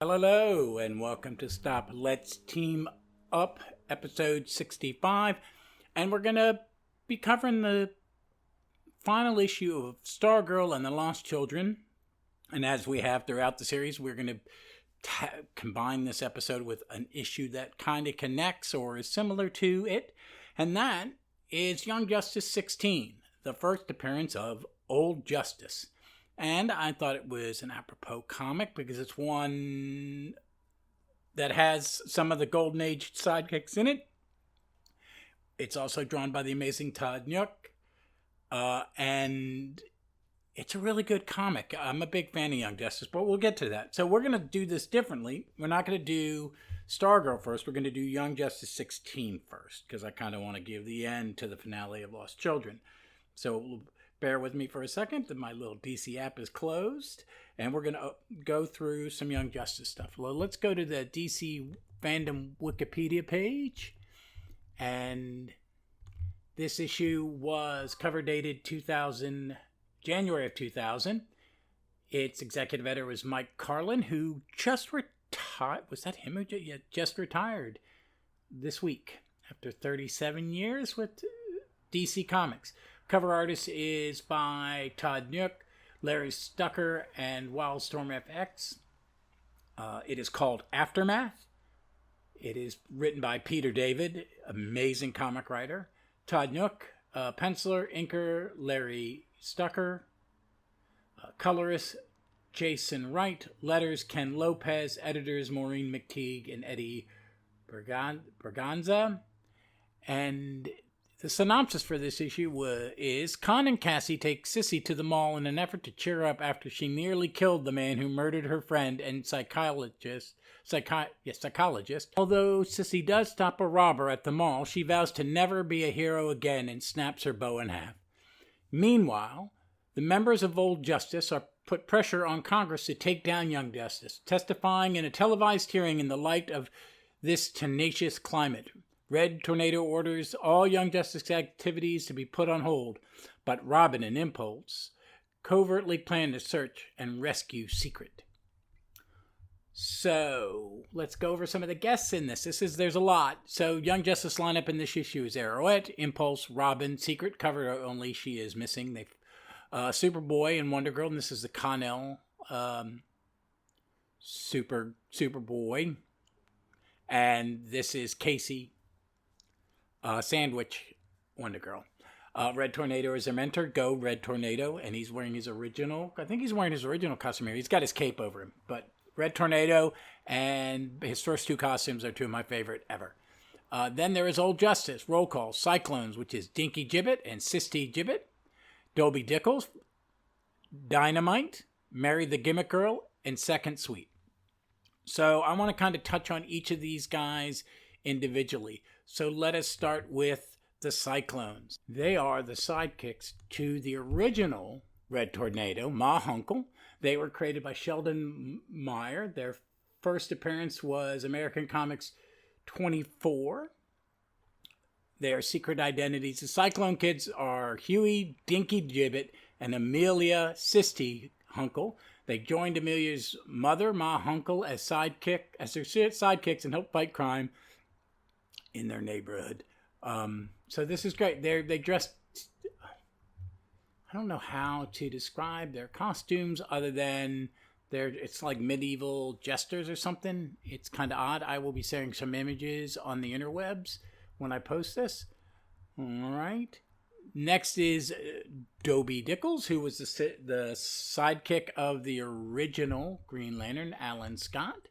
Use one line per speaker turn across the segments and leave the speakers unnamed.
Hello, and welcome to Stop Let's Team Up, episode 65. And we're going to be covering the final issue of Stargirl and the Lost Children. And as we have throughout the series, we're going to combine this episode with an issue that kind of connects or is similar to it. And that is Young Justice 16, the first appearance of Old Justice. And I thought it was an apropos comic because it's one that has some of the Golden Age sidekicks in it. It's also drawn by the amazing Todd Nauck. And it's a really good comic. I'm a big fan of Young Justice, but we'll get to that. So we're going to do this differently. We're not going to do Stargirl first. We're going to do Young Justice 16 first because I kind of want to give the end to the finale of Lost Children. So bear with me for a second. My little DC app is closed, and we're going to go through some Young Justice stuff. Well, let's go to the DC fandom Wikipedia page. And this issue was cover dated January of 2000. Its executive editor was Mike Carlin, who just retired. Was that him who just retired this week after 37 years with DC Comics? Cover artist is by Todd Nauck, Larry Stucker, and Wildstorm FX. It is called Aftermath. It is written by Peter David, amazing comic writer. Todd Nauck, penciler, inker, Larry Stucker. Colorist, Jason Wright. Letters, Ken Lopez. Editors, Maureen McTeague and Eddie Berganza. And the synopsis for this issue is Con and Cassie take Sissy to the mall in an effort to cheer her up after she nearly killed the man who murdered her friend and psychologist. Although Sissy does stop a robber at the mall, she vows to never be a hero again and snaps her bow in half. Meanwhile, the members of Old Justice are put pressure on Congress to take down Young Justice, testifying in a televised hearing in the light of this tenacious climate. Red Tornado orders all Young Justice activities to be put on hold, but Robin and Impulse covertly plan to search and rescue Secret. So, let's go over some of the guests in this. There's a lot. So, Young Justice lineup in this issue is Arrowette, Impulse, Robin, Secret, cover only she is missing. Superboy and Wonder Girl, and this is the Connell Superboy. And this is Casey Sandwich Wonder Girl. Red Tornado is their mentor. Go Red Tornado, and he's wearing his original costume here. He's got his cape over him, but Red Tornado and his first two costumes are two of my favorite ever. Then there is Old Justice. Roll call. Cyclones, which is Dinky Gibbet and Sisty Gibbet. Dobie Dickles. Dynamite. Mary the Gimmick Girl. And Second Sweet. So I want to kind of touch on each of these guys individually. So let us start with the Cyclones. They are the sidekicks to the original Red Tornado, Ma Hunkel. They were created by Sheldon Meyer. Their first appearance was American Comics 24. Their secret identities. The Cyclone Kids are Huey, Dinky Gibbet, and Amelia Sisty Hunkel. They joined Amelia's mother, Ma Hunkel, as their sidekicks and help fight crime in their neighborhood. So this is great. They dressed. I don't know how to describe their costumes other than it's like medieval jesters or something. It's kind of odd. I will be sharing some images on the interwebs when I post this. All right. Next is Dobie Dickles, who was the sidekick of the original Green Lantern, Alan Scott.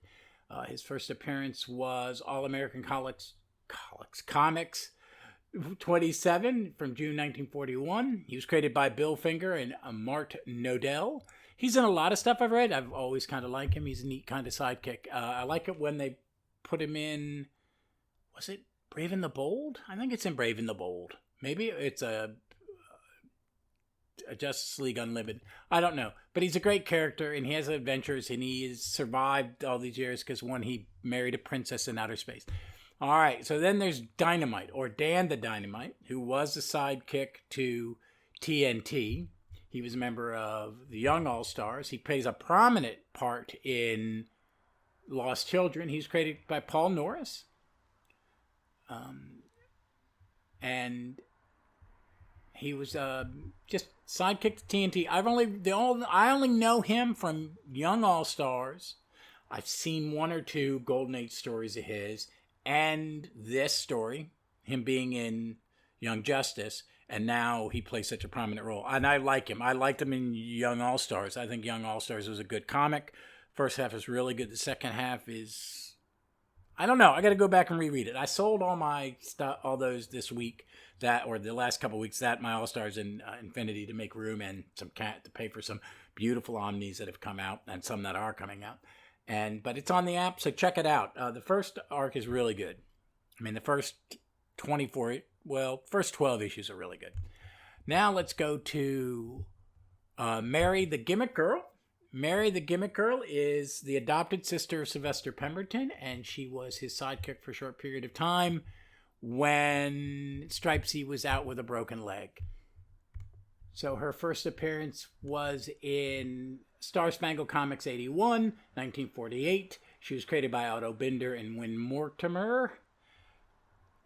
His first appearance was All-American Comics 27 from June 1941. He was created by Bill Finger and Mart Nodell. He's in a lot of stuff I've read. I've always kind of liked him. He's a neat kind of sidekick. I like it when they put him in, was it Brave and the Bold? I think it's in Brave and the Bold. Maybe it's a Justice League Unlimited. I don't know. But he's a great character, and he has adventures, and he has survived all these years because, one, he married a princess in outer space. All right, so then there's Dynamite, or Dan the Dynamite, who was a sidekick to TNT. He was a member of the Young All-Stars. He plays a prominent part in Lost Children. He's created by Paul Norris. And he was just sidekick to TNT. I only know him from Young All Stars. I've seen one or two Golden Age stories of his, and this story, him being in Young Justice, and now he plays such a prominent role. And I like him. I liked him in Young All Stars. I think Young All Stars was a good comic. First half is really good. The second half is, I don't know. I got to go back and reread it. I sold all my stuff, all those this week, or the last couple of weeks, my All Stars in Infinity to make room, and some to pay for some beautiful omnis that have come out and some that are coming out. But it's on the app, so check it out. The first arc is really good. I mean, the first 12 issues are really good. Now let's go to Mary the Gimmick Girl. Mary the Gimmick Girl is the adopted sister of Sylvester Pemberton, and she was his sidekick for a short period of time when Stripesy was out with a broken leg. So her first appearance was in Star Spangled Comics 81, 1948. She was created by Otto Binder and Win Mortimer.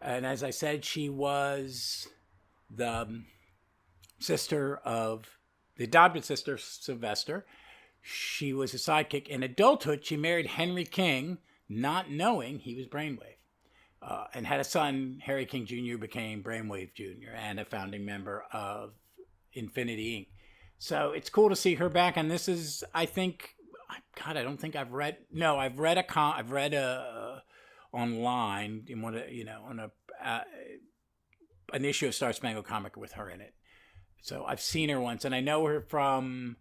And as I said, she was the adopted sister of Sylvester. She was a sidekick. In adulthood, she married Henry King, not knowing he was Brainwave. And had a son, Harry King Jr., became Brainwave Jr. and a founding member of Infinity Inc. So it's cool to see her back. And this is, I think, God, I don't think I've read. No, I've read online in one, on an issue of Star Spangled Comic with her in it. So I've seen her once, and I know her from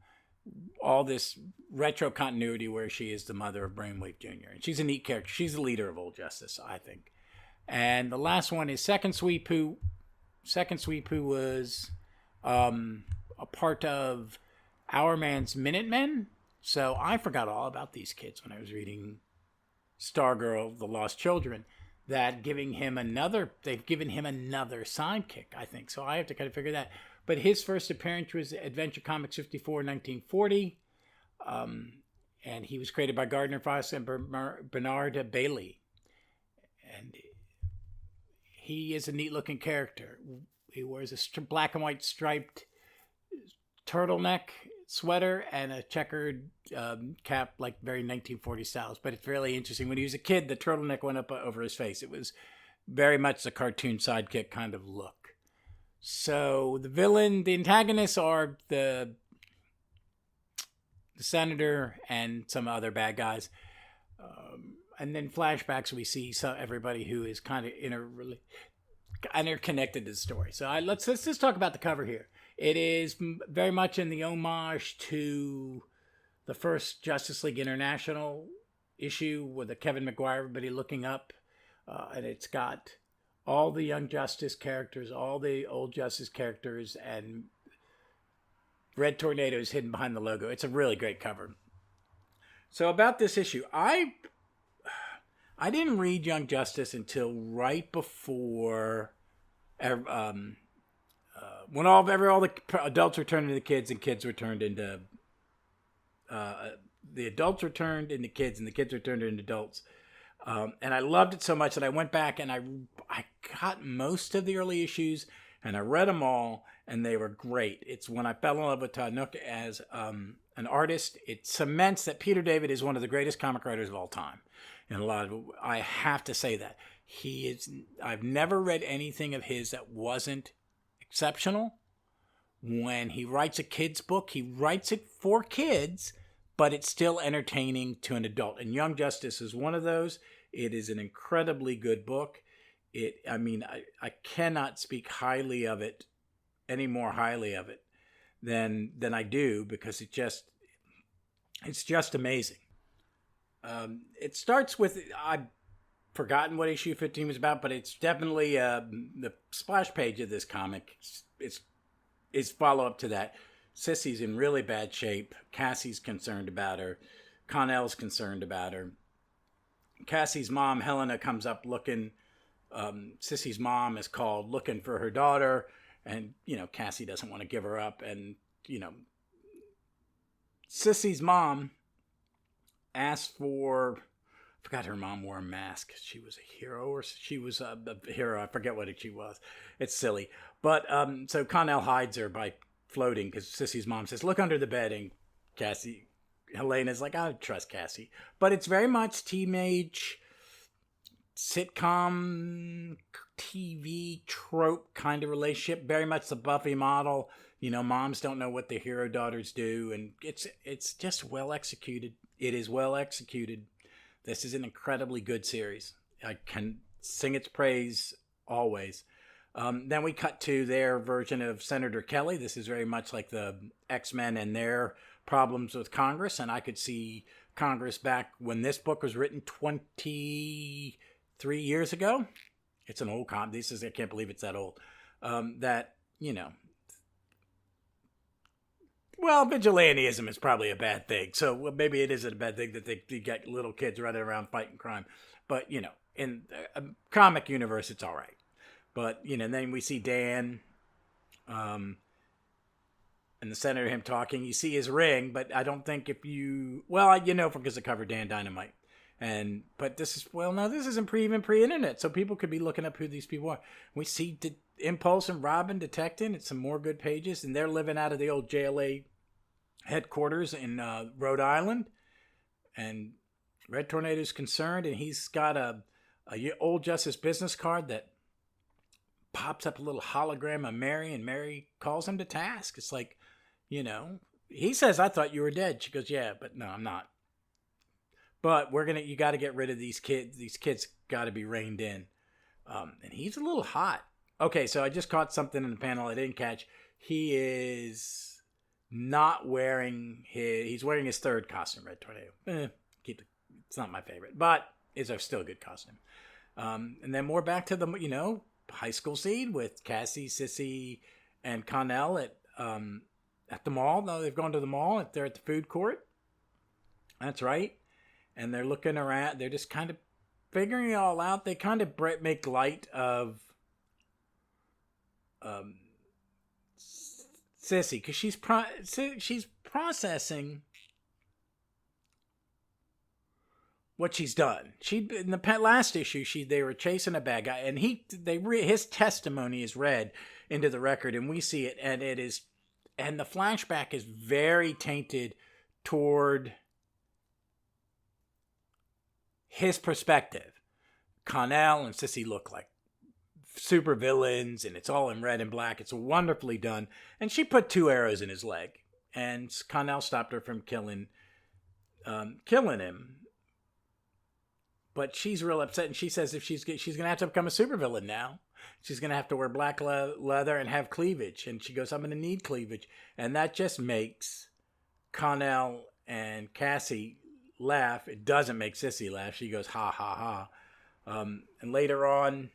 all this retro continuity where she is the mother of Brainwave Jr. And she's a neat character. She's the leader of Old Justice, I think. And the last one is Second Sweep, who was a part of Hourman's Minutemen. So I forgot all about these kids when I was reading Stargirl, The Lost Children. They've given him another sidekick, I think. So I have to kind of figure that. But his first appearance was Adventure Comics 54, 1940. And he was created by Gardner Foss and Bernard Bailey. And he is a neat-looking character. He wears a black and white striped turtleneck sweater and a checkered cap, like very 1940 styles. But it's really interesting. When he was a kid, the turtleneck went up over his face. It was very much the cartoon sidekick kind of look. So the antagonists are the senator and some other bad guys. And then flashbacks, we see everybody who is kind of interconnected to the story. So let's just talk about the cover here. It is very much in the homage to the first Justice League International issue with the Kevin McGuire, everybody looking up. And it's got all the Young Justice characters, all the Old Justice characters, and Red Tornado is hidden behind the logo. It's a really great cover. So about this issue, I didn't read Young Justice until right before when all the adults were turned into kids and kids were turned into the adults were turned into kids and the kids were turned into adults. And I loved it so much that I went back and I got most of the early issues and I read them all, and they were great. It's when I fell in love with Todd Nauck as an artist. It cements that Peter David is one of the greatest comic writers of all time. And I have to say that. I've never read anything of his that wasn't exceptional. When he writes a kid's book, he writes it for kids, but it's still entertaining to an adult. And Young Justice is one of those. It is an incredibly good book. I cannot speak highly of it, any more highly of it than I do, because it's just amazing. It starts with, I've forgotten what issue 15 was about, but it's definitely the splash page of this comic is follow-up to that. Sissy's in really bad shape. Cassie's concerned about her. Connell's concerned about her. Cassie's mom, Helena, comes up looking. Sissy's mom is called looking for her daughter, and Cassie doesn't want to give her up, and Sissy's mom asks for forgot her mom wore a mask. She was a hero, or she was a hero. I forget what she was. It's silly. But so Connell hides her by floating because Sissy's mom says, "Look under the bed," and Helena's like, "I don't trust Cassie." But it's very much teenage sitcom TV trope kind of relationship. Very much the Buffy model. Moms don't know what their hero daughters do, and it's just well executed. It is well executed. This is an incredibly good series. I can sing its praise always. Then we cut to their version of Senator Kelly. This is very much like the X-Men and their problems with Congress, and I could see Congress back when this book was written 23 years ago. It's an old I can't believe it's that old. Well, vigilantism is probably a bad thing. So maybe it isn't a bad thing that they get little kids running around fighting crime. But, in a comic universe, it's all right. But, then we see Dan and the senator, him talking. You see his ring, but I don't think because it covered Dan Dynamite. But this isn't even pre-internet, so people could be looking up who these people are. We see Impulse and Robin detecting. It's some more good pages, and they're living out of the old JLA headquarters in Rhode Island. And Red Tornado's concerned, and he's got a old Justice business card that pops up a little hologram of Mary, and Mary calls him to task. It's like, he says, "I thought you were dead." She goes, "Yeah, but no, I'm not. But you got to get rid of these kids. These kids got to be reined in." And he's a little hot. Okay, so I just caught something in the panel I didn't catch. He is not wearing he's wearing his third costume, Red Tornado. It's not my favorite, but it's still a good costume. And then more back to the, high school scene with Cassie, Sissy, and Connell at the mall. No, they've gone to the mall. They're at the food court. That's right. And they're looking around. They're just kind of figuring it all out. They kind of make light of Sissy, because she's processing what she's done. In the last issue, they were chasing a bad guy, and his testimony is read into the record, and we see it, and the flashback is very tainted toward his perspective. Connell and Sissy look like super villains, and it's all in red and black. It's wonderfully done. And she put 2 arrows in his leg, and Connell stopped her from killing him. But she's real upset, and she says if she's going to have to become a supervillain now. She's going to have to wear black leather and have cleavage. And she goes, "I'm going to need cleavage." And that just makes Connell and Cassie laugh. It doesn't make Sissy laugh. She goes, "Ha, ha, ha." And later on,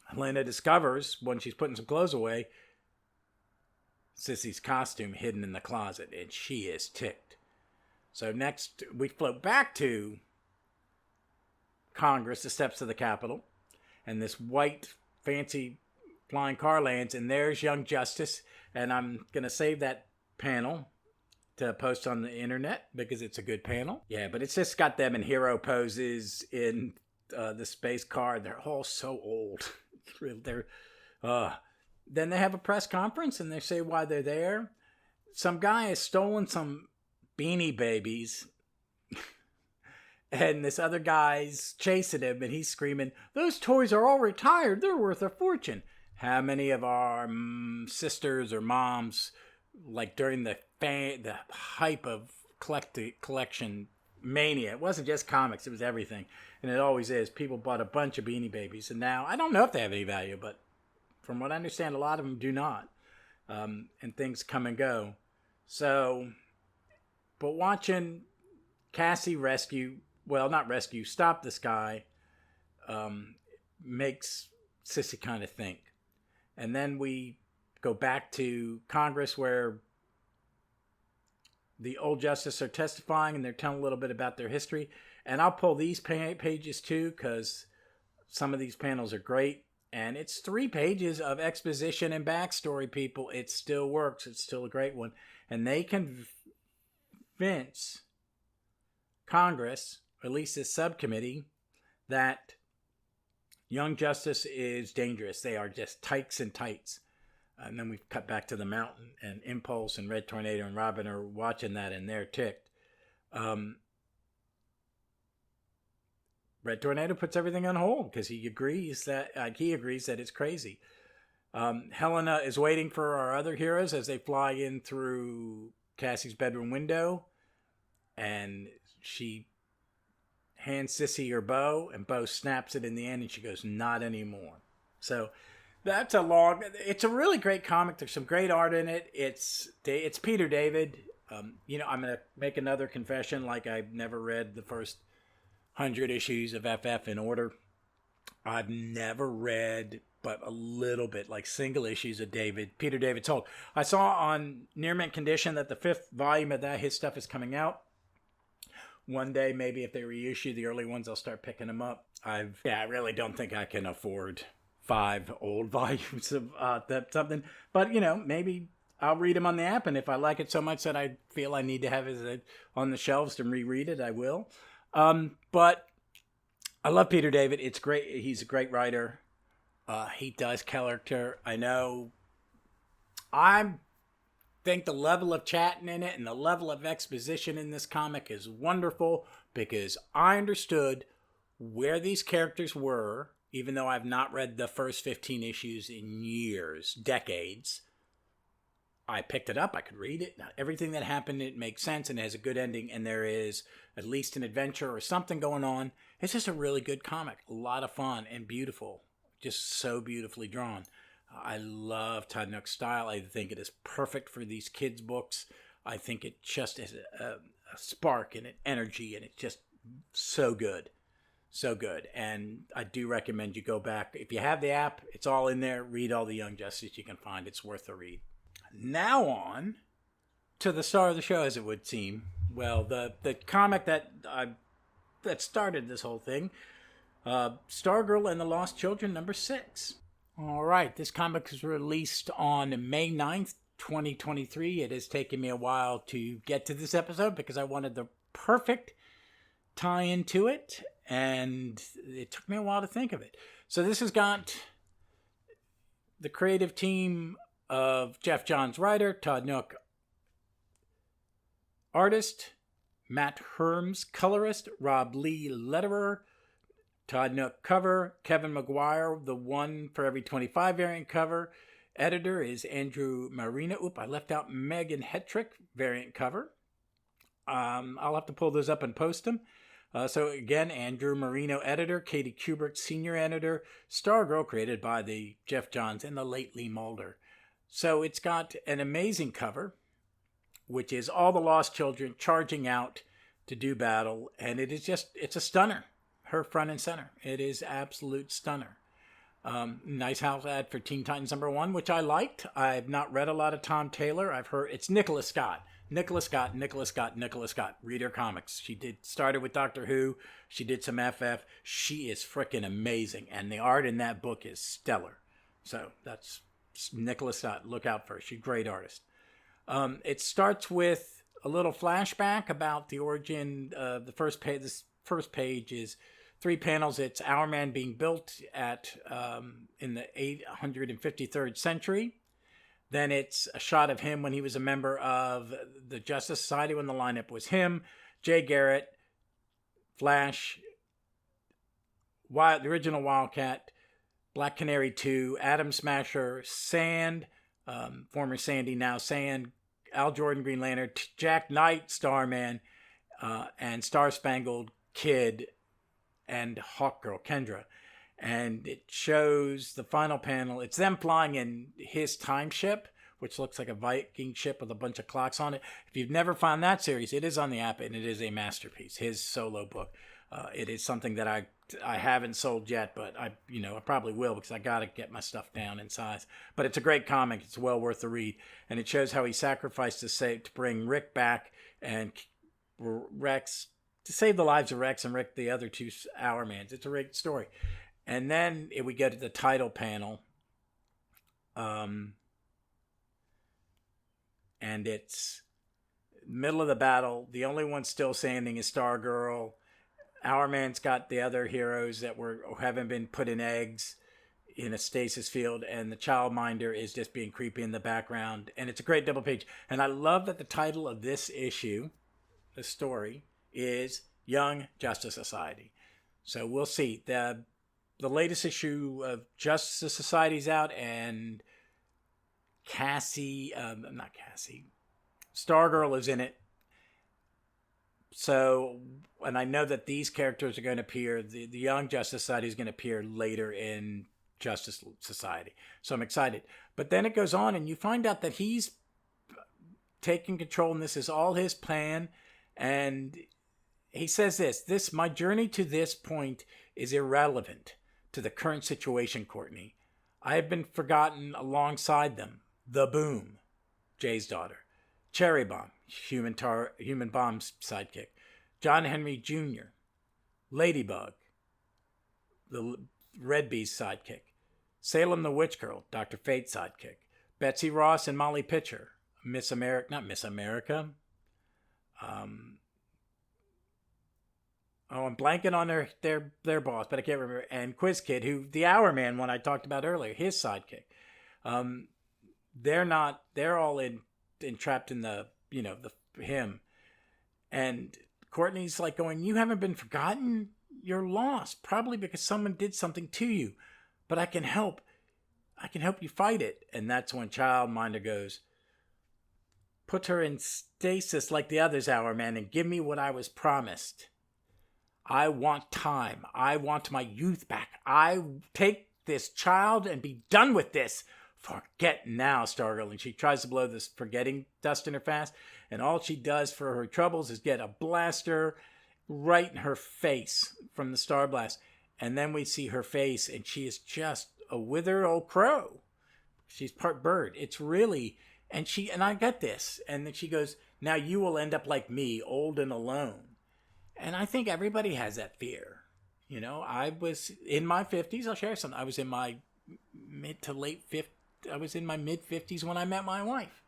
Helena discovers, when she's putting some clothes away, Sissy's costume hidden in the closet, and she is ticked. So next, we float back to Congress, the steps of the Capitol, and this white, fancy flying car lands, and there's Young Justice, and I'm going to save that panel to post on the internet because it's a good panel. Yeah, but it's just got them in hero poses in the space car. They're all so old. Then they have a press conference, and they say why they're there. Some guy has stolen some Beanie Babies, and this other guy's chasing him, and he's screaming, "Those toys are all retired. They're worth a fortune." How many of our sisters or moms, like during the hype of collection mania, it wasn't just comics, it was everything, and it always is, people bought a bunch of Beanie Babies, and now I don't know if they have any value, but from what I understand, a lot of them do not, and things come and go. So, but watching Cassie stop this guy, makes Sissy kind of think. And then we go back to Congress, where the old Justice are testifying, and they're telling a little bit about their history. And I'll pull these pages too, because some of these panels are great. And it's 3 pages of exposition and backstory, people. It still works. It's still a great one. And they convince Congress, at least this subcommittee, that Young Justice is dangerous. They are just tykes and tights. And then we cut back to the Mountain, and Impulse and Red Tornado and Robin are watching that, and they're ticked. Red Tornado puts everything on hold because he agrees that it's crazy. Helena is waiting for our other heroes as they fly in through Cassie's bedroom window, and she hands Sissy her bow, and Bo snaps it in the end, and she goes, "Not anymore." So it's a really great comic. There's some great art in it. It's Peter David. I'm gonna make another confession. Like, I've never read the first 100 issues of FF in order. I've never read but a little bit, like single issues of Peter David told. I saw on Near Mint Condition that the 5th volume of his stuff is coming out. One day, maybe if they reissue the early ones, I'll start picking them up. I really don't think I can afford 5 old volumes of something. But, maybe I'll read them on the app, and if I like it so much that I feel I need to have it on the shelves to reread it, I will. But I love Peter David. It's great. He's a great writer. He does character. I know. I think the level of chatting in it and the level of exposition in this comic is wonderful, because I understood where these characters were, even though I've not read the first 15 issues in years, decades. I picked it up. I could read it. Everything that happened, it makes sense, and it has a good ending, and there is at least an adventure or something going on. It's just a really good comic. A lot of fun and beautiful. Just so beautifully drawn. I love Todd Nauck's style. I think it is perfect for these kids' books. I think it just has a spark and an energy, and it's just so good. So good. And I do recommend you go back. If you have the app, it's all in there. Read all the Young Justice you can find. It's worth a read. Now on to the star of the show, as it would seem. Well, the comic that started this whole thing, Stargirl and the Lost Children, number 6. All right, this comic was released on May 9th, 2023. It has taken me a while to get to this episode because I wanted the perfect tie-in to it, and it took me a while to think of it. So this has got the creative team of Geoff Johns, writer, Todd Nauck, artist, Matt Herms, colorist, Rob Lee, letterer, Todd Nauck cover, Kevin Maguire, the 1 for every 25 variant cover. Editor is Andrew Marino. I left out Megan Hetrick variant cover. I'll have to pull those up and post them. So again, Andrew Marino editor, Katie Kubert senior editor, Stargirl created by the Geoff Johns and the late Lee Mulder. So it's got an amazing cover, which is all the lost children charging out to do battle, and it's a stunner. Her front and center. It is absolute stunner. Nice house ad for Teen Titans #1, which I liked. I've not read a lot of Tom Taylor. I've heard it's Nicholas Scott. Nicholas Scott. Read her comics. She started with Doctor Who. She did some FF. She is freaking amazing, and the art in that book is stellar. So that's Nicholas Scott. Look out for her. She's a great artist. It starts with a little flashback about the origin of the first page. This first page is 3 panels. It's Hourman being built in the 853rd century. Then it's a shot of him when he was a member of the Justice Society, when the lineup was him, Jay Garrett, Flash, the original Wildcat, Black Canary 2, Atom Smasher, Sand, former Sandy, now Sand, Al Jordan, Green Lantern, Jack Knight, Starman, and Star Spangled Kid, and Hawkgirl, Kendra. And it shows the final panel. It's them flying in his time ship, which looks like a Viking ship with a bunch of clocks on it. If you've never found that series, it is on the app, and it is a masterpiece. His solo book. It is something that I haven't sold yet, but I probably will, because I got to get my stuff down in size. But it's a great comic. It's well worth the read, and it shows how he sacrificed to bring Rick back, and Rex, to save the lives of Rex and Rick, the other 2 Hourmans. It's a great story. And then we get to the title panel. And it's middle of the battle. The only one still standing is Stargirl. Hourman's got the other heroes that haven't been put in eggs in a stasis field, and the childminder is just being creepy in the background. And it's a great double page. And I love that the title of this issue, the story, is Young Justice Society. So we'll see. The latest issue of Justice Society's out, and Stargirl is in it. So, and I know that these characters are going to appear, the Young Justice Society is going to appear later in Justice Society. So I'm excited. But then it goes on, and you find out that he's taking control, and this is all his plan. And he says this, my journey to this point is irrelevant to the current situation, Courtney. I have been forgotten alongside them. The Boom, Jay's daughter. Cherry Bomb, Human Bomb's sidekick. John Henry Jr. Ladybug, the Red Bee's sidekick. Salem the Witch Girl, Dr. Fate's sidekick. Betsy Ross and Molly Pitcher, Miss America, not Miss America. I'm blanking on their boss, but I can't remember. And Quiz Kid, who the Hourman one I talked about earlier, his sidekick. They're all entrapped in him. And Courtney's like going, you haven't been forgotten. You're lost, probably because someone did something to you. But I can help. I can help you fight it. And that's when Childminder goes, put her in stasis like the others, Hourman, and give me what I was promised. I want time. I want my youth back. I take this child and be done with this. Forget now, Stargirl. And she tries to blow this forgetting dust in her fast. And all she does for her troubles is get a blaster right in her face from the Star Blast. And then we see her face, and she is just a withered old crow. She's part bird. It's really, and I get this. And then she goes, now you will end up like me, old and alone. And I think everybody has that fear. You know, I was in my 50s. I'll share something. I was in my mid to late 50s. I was in my mid 50s when I met my wife.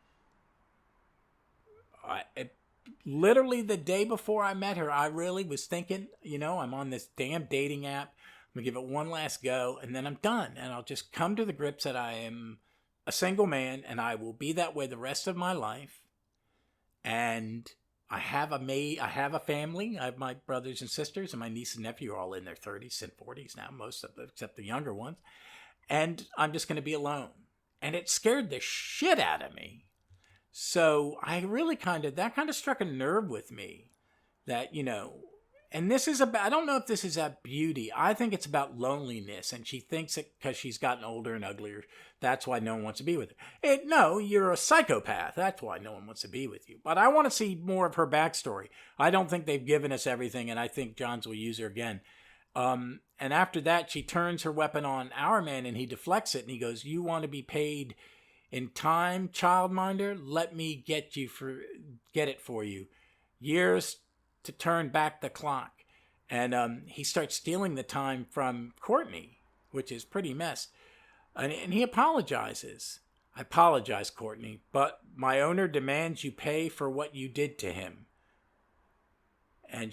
Literally the day before I met her, I really was thinking, I'm on this damn dating app. I'm going to give it one last go, and then I'm done. And I'll just come to the grips that I am a single man, and I will be that way the rest of my life. And I have a family. I have my brothers and sisters, and my niece and nephew are all in their 30s and 40s now, most of them, except the younger ones. And I'm just going to be alone. And it scared the shit out of me. So I really that kind of struck a nerve with me that, and this is about, I don't know if this is about beauty. I think it's about loneliness. And she thinks it because she's gotten older and uglier. That's why no one wants to be with her. No, you're a psychopath. That's why no one wants to be with you. But I want to see more of her backstory. I don't think they've given us everything. And I think Johns will use her again. And after that, she turns her weapon on Hourman, and he deflects it, and he goes, you want to be paid in time, Childminder? Let me get it for you. Years to turn back the clock. And he starts stealing the time from Courtney, which is pretty messed. And he apologizes. I apologize, Courtney, but my owner demands you pay for what you did to him. And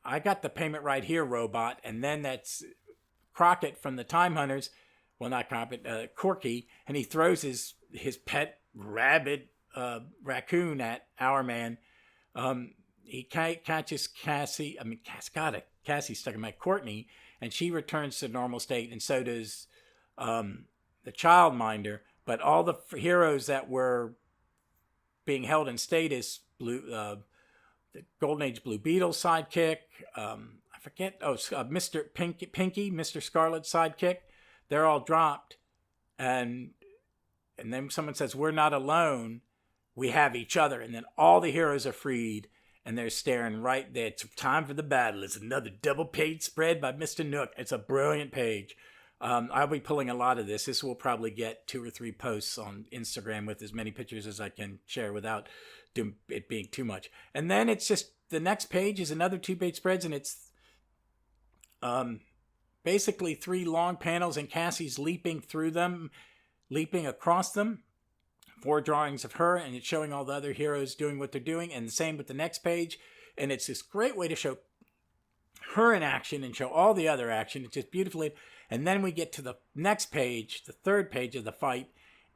I got the payment right here, robot. And then that's Crockett from the Time Hunters. Well, not Crockett, Corky. And he throws his pet rabbit raccoon at Hourman. He catches Cassie. Cassie's stuck in my Courtney. And she returns to normal state. And so does the Childminder. But all the heroes that were being held in status, the Golden Age Blue Beetle sidekick, I forget, Mr. Pinky, Mr. Scarlet's sidekick, they're all dropped. And then someone says, we're not alone, we have each other. And then all the heroes are freed, and they're staring right there. It's time for the battle. It's another double page spread by Mr. Nauck. It's a brilliant page. I'll be pulling a lot of this. This will probably get 2 or 3 posts on Instagram with as many pictures as I can share without it being too much. And then it's just the next page is another 2-page spreads, and it's basically 3 long panels, and Cassie's leaping through them, leaping across them. 4 drawings of her, and it's showing all the other heroes doing what they're doing, and the same with the next page. And it's this great way to show her in action and show all the other action. It's just beautifully. And then we get to the next page, the third page of the fight,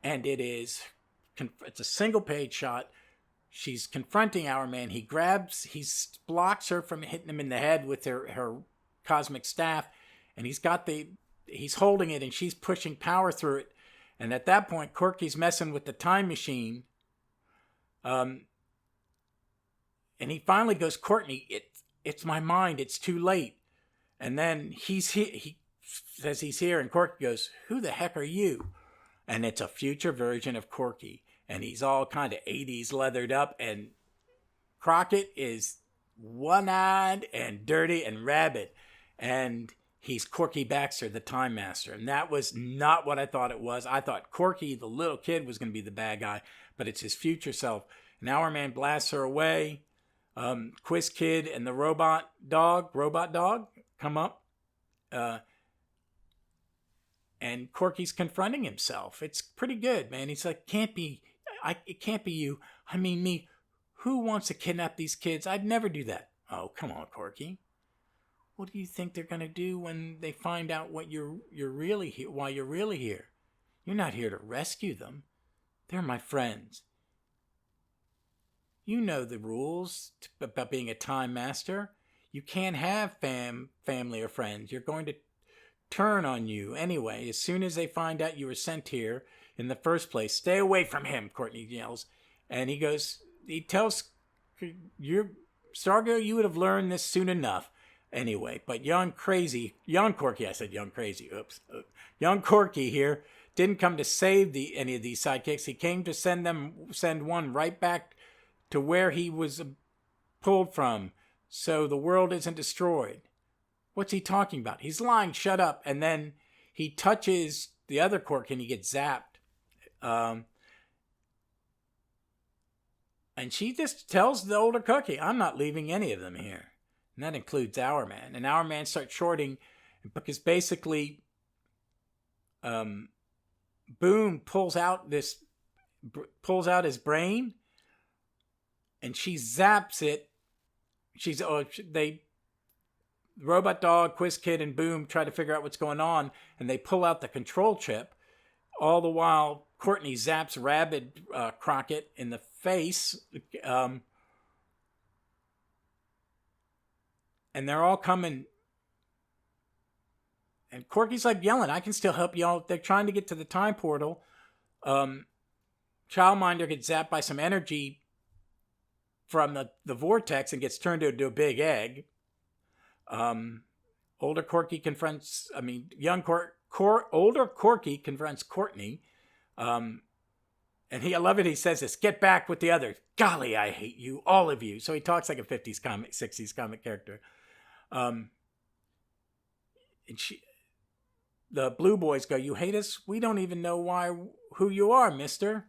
and it's a single page shot. She's confronting Hourman. He blocks her from hitting him in the head with her cosmic staff, and he's holding it, and she's pushing power through it. And at that point, Corky's messing with the time machine. And he finally goes, Courtney, it's my mind. It's too late. And then he says he's here, and Corky goes, who the heck are you? And it's a future version of Corky. And he's all kind of 80s leathered up. And Crockett is one-eyed and dirty and rabid. And he's Corky Baxter, the Time Master. And that was not what I thought it was. I thought Corky, the little kid, was going to be the bad guy. But it's his future self. And Hourman blasts her away. Quiz Kid and the robot dog come up. And Corky's confronting himself. It's pretty good, man. He's like, it can't be you. I mean, me. Who wants to kidnap these kids? I'd never do that. Oh, come on, Corky. What do you think they're going to do when they find out what you're really here, why you're really here? You're not here to rescue them. They're my friends. You know the rules about being a time master. You can't have family or friends. You're going to turn on you anyway. As soon as they find out you were sent here in the first place, stay away from him, Courtney yells. And he tells Stargirl, you would have learned this soon enough. Anyway, but young Corky here didn't come to save any of these sidekicks. He came to send one right back to where he was pulled from, so the world isn't destroyed. What's he talking about? He's lying, shut up. And then he touches the other Corky and he gets zapped. And she just tells the older Corky, I'm not leaving any of them here. And that includes Hourman. And Hourman starts shorting because basically Boom pulls out his brain and she zaps it. Robot Dog, Quiz Kid, and Boom try to figure out what's going on, and they pull out the control chip. All the while, Courtney zaps rabid Crockett in the face. And they're all coming. And Corky's like yelling, I can still help y'all. They're trying to get to the time portal. Childminder gets zapped by some energy from the vortex and gets turned into a big egg. Older Corky confronts Courtney. And I love it. He says this, get back with the others. Golly, I hate you, all of you. So he talks like a 60s comic character. And the Blue Boys go, you hate us? We don't even know who you are, mister.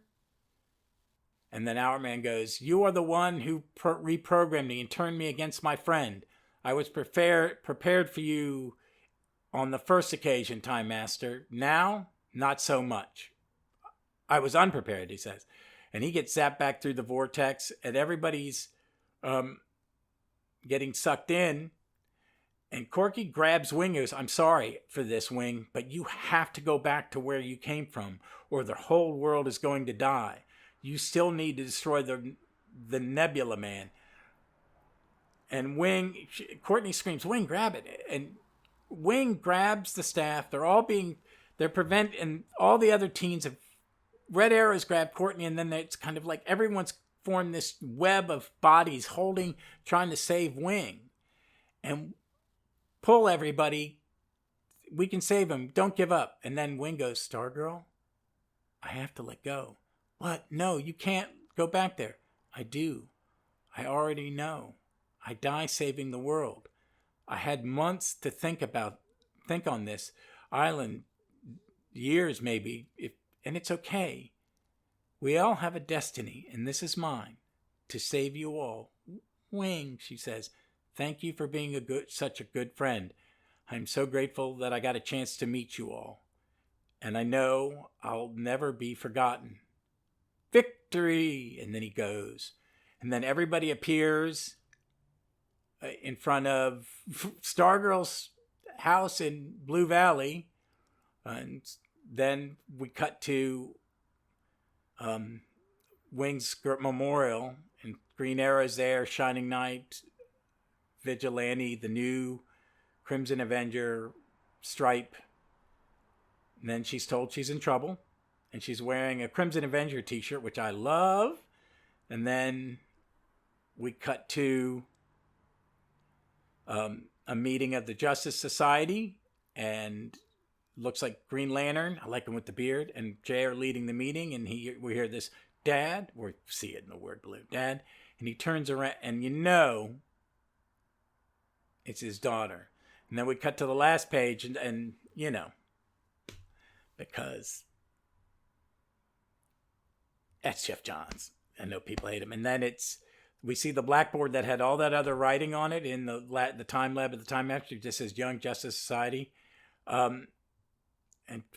And then Hourman goes, you are the one who reprogrammed me and turned me against my friend. I was prepared for you on the first occasion, Time Master. Now, not so much. I was unprepared, he says. And he gets zapped back through the vortex, and everybody's getting sucked in. And Corky grabs Wing and goes, I'm sorry for this, Wing, but you have to go back to where you came from, or the whole world is going to die. You still need to destroy the Nebula Man. And Courtney screams, Wing, grab it. And Wing grabs the staff. And all the other teens have, Red Arrow's grabbed Courtney, and then it's kind of like everyone's formed this web of bodies trying to save Wing. And pull everybody. We can save him. Don't give up. And then Wing goes, Stargirl, I have to let go. What? No, you can't go back there. I do. I already know. I die saving the world. I had months to think on this island, years maybe, and it's okay. We all have a destiny, and this is mine, to save you all. Wing, she says, thank you for being such a good friend. I'm so grateful that I got a chance to meet you all. And I know I'll never be forgotten. Victory! And then he goes. And then everybody appears. in front of Stargirl's house in Blue Valley. And then we cut to Wing's Memorial, and Green Arrow's there, Shining Knight, Vigilante, the new Crimson Avenger, Stripe. And then she's told she's in trouble, and she's wearing a Crimson Avenger t-shirt, which I love. And then we cut to a meeting of the Justice Society, and looks like Green Lantern. I like him with the beard, and Jay are leading the meeting, and we hear this, Dad, or see it in the word blue, Dad, and he turns around, and it's his daughter. And then we cut to the last page, and because that's Geoff Johns. I know people hate him. And then we see the blackboard that had all that other writing on it in the time lab at the time after. It just says Young Justice Society. And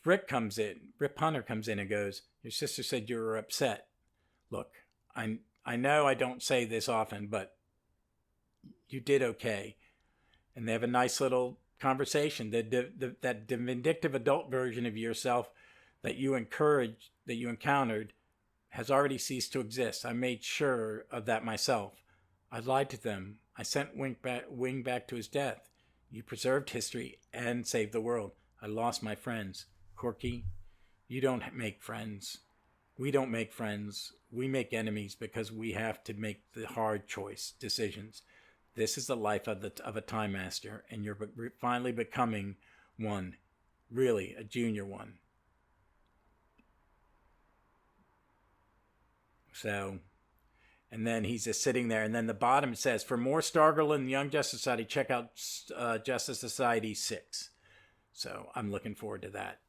Rip Hunter comes in and goes, your sister said you were upset. Look, I know I don't say this often, but you did okay. And they have a nice little conversation. That vindictive adult version of yourself that you encountered has already ceased to exist. I made sure of that myself. I lied to them. I sent Wing back to his death. You preserved history and saved the world. I lost my friends. Corky, you don't make friends. We don't make friends. We make enemies because we have to make the hard decisions. This is the life of a Time Master, and you're finally becoming one, really a junior one. So, and then he's just sitting there, and then the bottom says, for more Stargirl and the Young Justice Society, check out Justice Society 6. So I'm looking forward to that.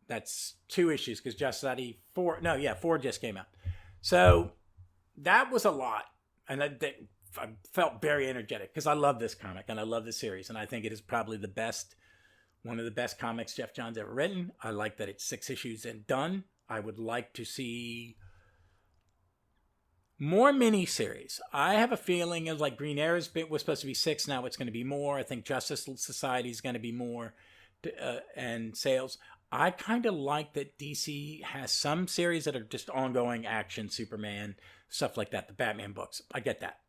That's 2 issues, because Justice Society 4 just came out. So that was a lot, and I felt very energetic, because I love this comic, and I love this series, and I think it is probably one of the best comics Geoff Johns ever written. I like that it's 6 issues and done. I would like to see more miniseries. I have a feeling of like Green Arrow was supposed to be 6. Now it's going to be more. I think Justice Society is going to be more, and sales. I kind of like that DC has some series that are just ongoing action, Superman, stuff like that, the Batman books. I get that.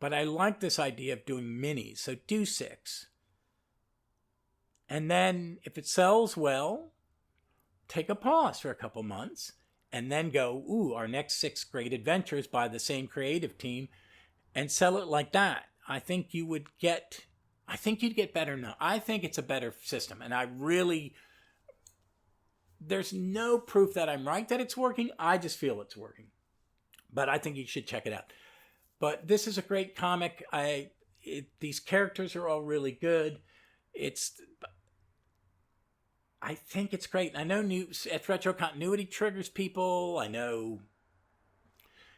But I like this idea of doing minis. So do 6. And then if it sells well, take a pause for a couple months, and then go, our next 6 great adventures by the same creative team, and sell it like that. I think you'd get better now. I think it's a better system, and there's no proof that I'm right that it's working. I just feel it's working. But I think you should check it out. But this is a great comic. These characters are all really good. I think it's great. I know retro continuity triggers people. I know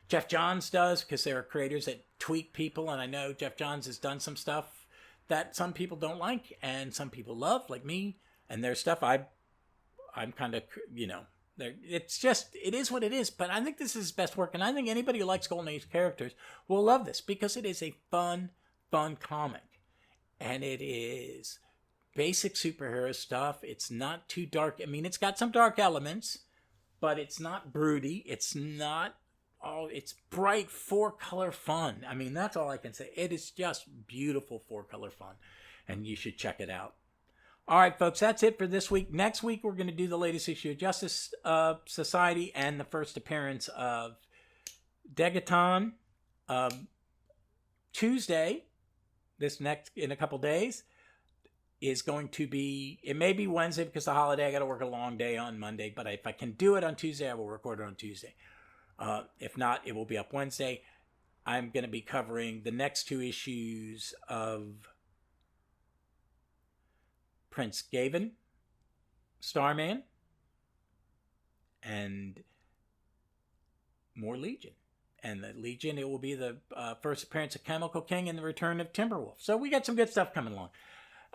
Geoff Johns does, because there are creators that tweak people. And I know Geoff Johns has done some stuff that some people don't like and some people love, like me. And there's stuff I'm kind of, it is what it is. But I think this is his best work. And I think anybody who likes Golden Age characters will love this, because it is a fun comic. And it is basic superhero stuff. It's not too dark. I mean, it's got some dark elements, but it's not broody. It's bright 4-color fun. I mean, that's all I can say. It is just beautiful 4-color fun, and you should check it out. All right, folks, that's it for this week. Next week, we're going to do the latest issue of Justice Society and the first appearance of Degaton. Tuesday, in a couple days, is going to be, it may be Wednesday because the holiday, I got to work a long day on Monday, but if I can do it on Tuesday, I will record it on Tuesday. If not, it will be up Wednesday. I'm going to be covering the next 2 issues of Prince Gavin, Starman, and more Legion. And the Legion, it will be the first appearance of Chemical King and the return of Timberwolf. So we got some good stuff coming along.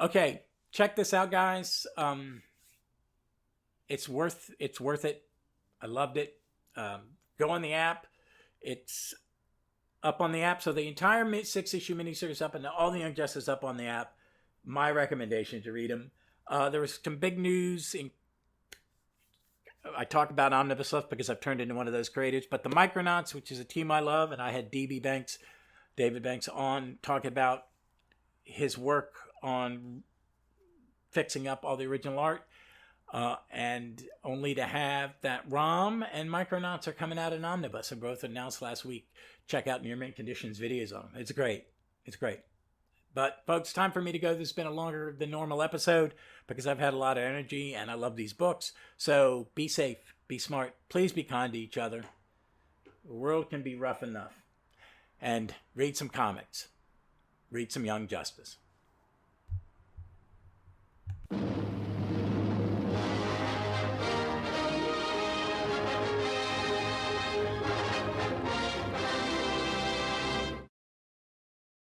Okay, check this out, guys. It's worth it. I loved it. Go on the app. up on the app. So the entire 6-issue miniseries up and all the Young Justice up on the app. My recommendation to read them. There was some big news. I talk about Omnibus Left because I've turned into one of those creators. But the Micronauts, which is a team I love, and I had David Banks on talking about his work on fixing up all the original art. And only to have that ROM and Micronauts are coming out in Omnibus, and both announced last week. Check out Near Mint Conditions videos on them. It's great. It's great. But folks, time for me to go. This has been a longer than normal episode because I've had a lot of energy and I love these books. So be safe, be smart, please be kind to each other. The world can be rough enough. And read some comics. Read some Young Justice.